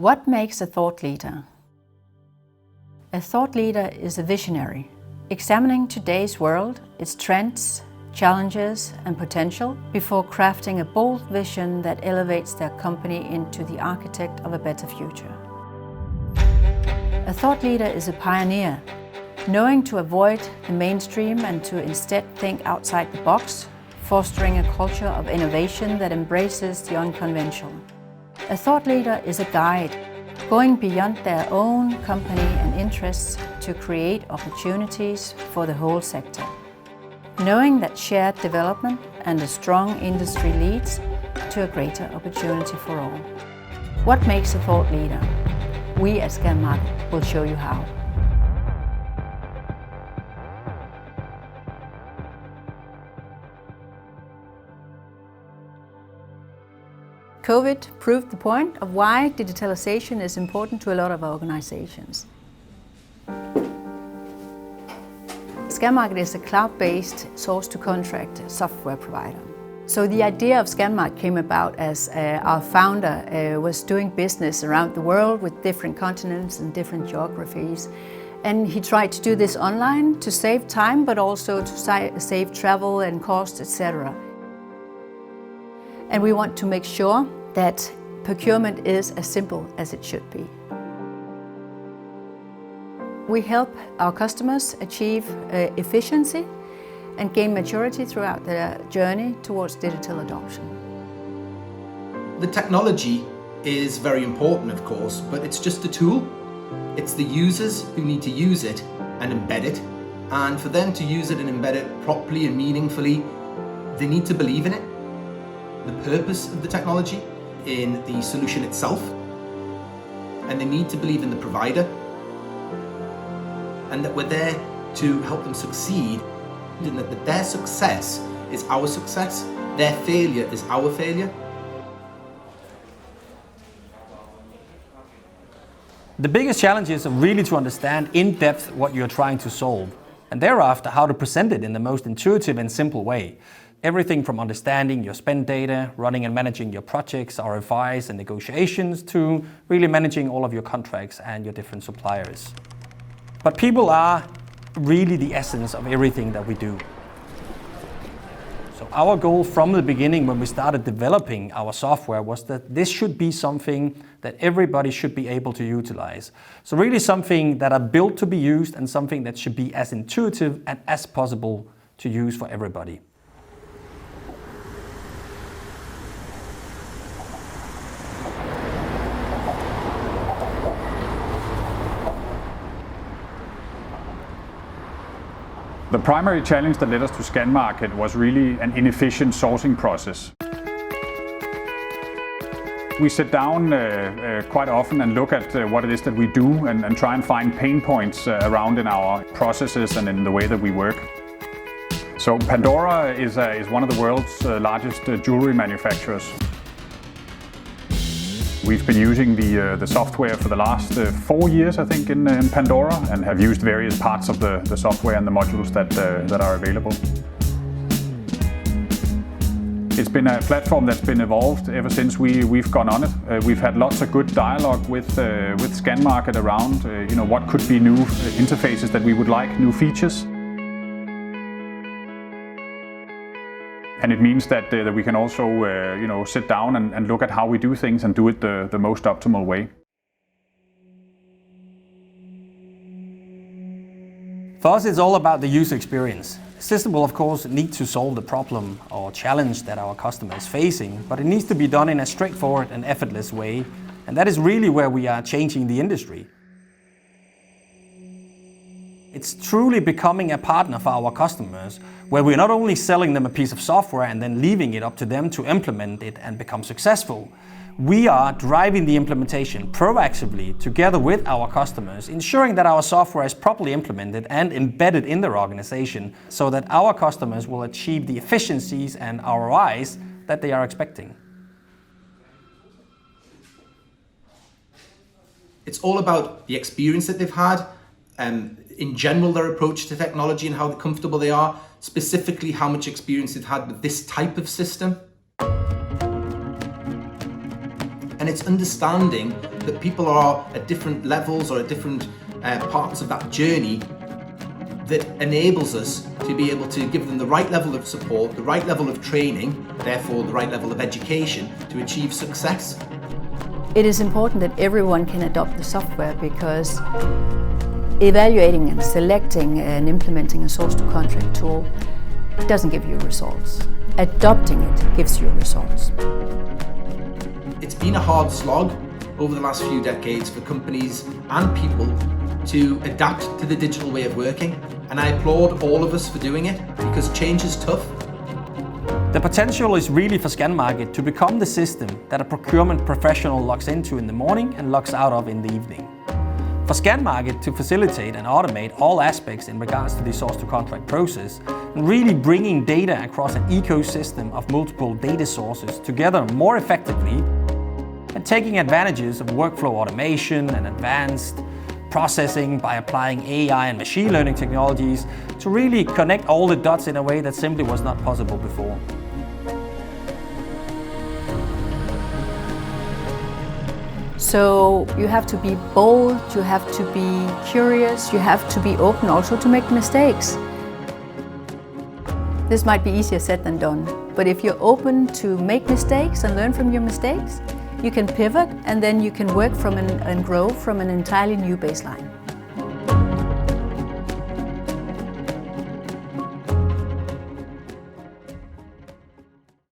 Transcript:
What makes a thought leader? A thought leader is a visionary, examining today's world, its trends, challenges and potential before crafting a bold vision that elevates their company into the architect of a better future. A thought leader is a pioneer, knowing to avoid the mainstream and to instead think outside the box, fostering a culture of innovation that embraces the unconventional. A thought leader is a guide, going beyond their own company and interests to create opportunities for the whole sector. Knowing that shared development and a strong industry leads to a greater opportunity for all. What makes a thought leader? We at Scanmarket will show you how. COVID proved the point of why digitalization is important to a lot of organizations. Scanmarket is a cloud-based source-to-contract software provider. So the idea of Scanmarket came about as our founder was doing business around the world with different continents and different geographies. And he tried to do this online to save time, but also to save travel and cost, etc. And we want to make sure that procurement is as simple as it should be. We help our customers achieve efficiency and gain maturity throughout their journey towards digital adoption. The technology is very important, of course, but it's just a tool. It's the users who need to use it and embed it. And for them to use it and embed it properly and meaningfully, they need to believe in it. The purpose of the technology, in the solution itself, and they need to believe in the provider, and that we're there to help them succeed, and that their success is our success, their failure is our failure. The biggest challenge is really to understand in depth what you're trying to solve, and thereafter how to present it in the most intuitive and simple way. Everything from understanding your spend data, running and managing your projects, RFIs and negotiations, to really managing all of your contracts and your different suppliers. But people are really the essence of everything that we do. So our goal from the beginning when we started developing our software was that this should be something that everybody should be able to utilize. So really something that are built to be used and something that should be as intuitive and as possible to use for everybody. The primary challenge that led us to Scanmarket was really an inefficient sourcing process. We sit down quite often and look at what it is that we do and try and find pain points around in our processes and in the way that we work. So Pandora is one of the world's largest jewelry manufacturers. We've been using the software for the last 4 years, I think, in Pandora, and have used various parts of the software and the modules that are available. It's been a platform that's been evolved ever since we've gone on it. We've had lots of good dialogue with Scanmarket around what could be new interfaces that we would like, new features. And it means that we can also sit down and look at how we do things and do it the most optimal way. For us, it's all about the user experience. The system will, of course, need to solve the problem or challenge that our customer is facing, but it needs to be done in a straightforward and effortless way. And that is really where we are changing the industry. It's truly becoming a partner for our customers, where we're not only selling them a piece of software and then leaving it up to them to implement it and become successful. We are driving the implementation proactively together with our customers, ensuring that our software is properly implemented and embedded in their organization so that our customers will achieve the efficiencies and ROIs that they are expecting. It's all about the experience that they've had, in general their approach to technology and how comfortable they are, specifically how much experience they've had with this type of system. And it's understanding that people are at different levels or at different parts of that journey that enables us to be able to give them the right level of support, the right level of training, therefore the right level of education to achieve success. It is important that everyone can adopt the software, because evaluating and selecting and implementing a source-to-contract tool doesn't give you results. Adopting it gives you results. It's been a hard slog over the last few decades for companies and people to adapt to the digital way of working, and I applaud all of us for doing it, because change is tough. The potential is really for Scanmarket to become the system that a procurement professional logs into in the morning and logs out of in the evening. For Scanmarket to facilitate and automate all aspects in regards to the source-to-contract process, and really bringing data across an ecosystem of multiple data sources together more effectively, and taking advantages of workflow automation and advanced processing by applying AI and machine learning technologies to really connect all the dots in a way that simply was not possible before. So you have to be bold, you have to be curious, you have to be open also to make mistakes. This might be easier said than done, but if you're open to make mistakes and learn from your mistakes, you can pivot, and then you can work from and grow from an entirely new baseline.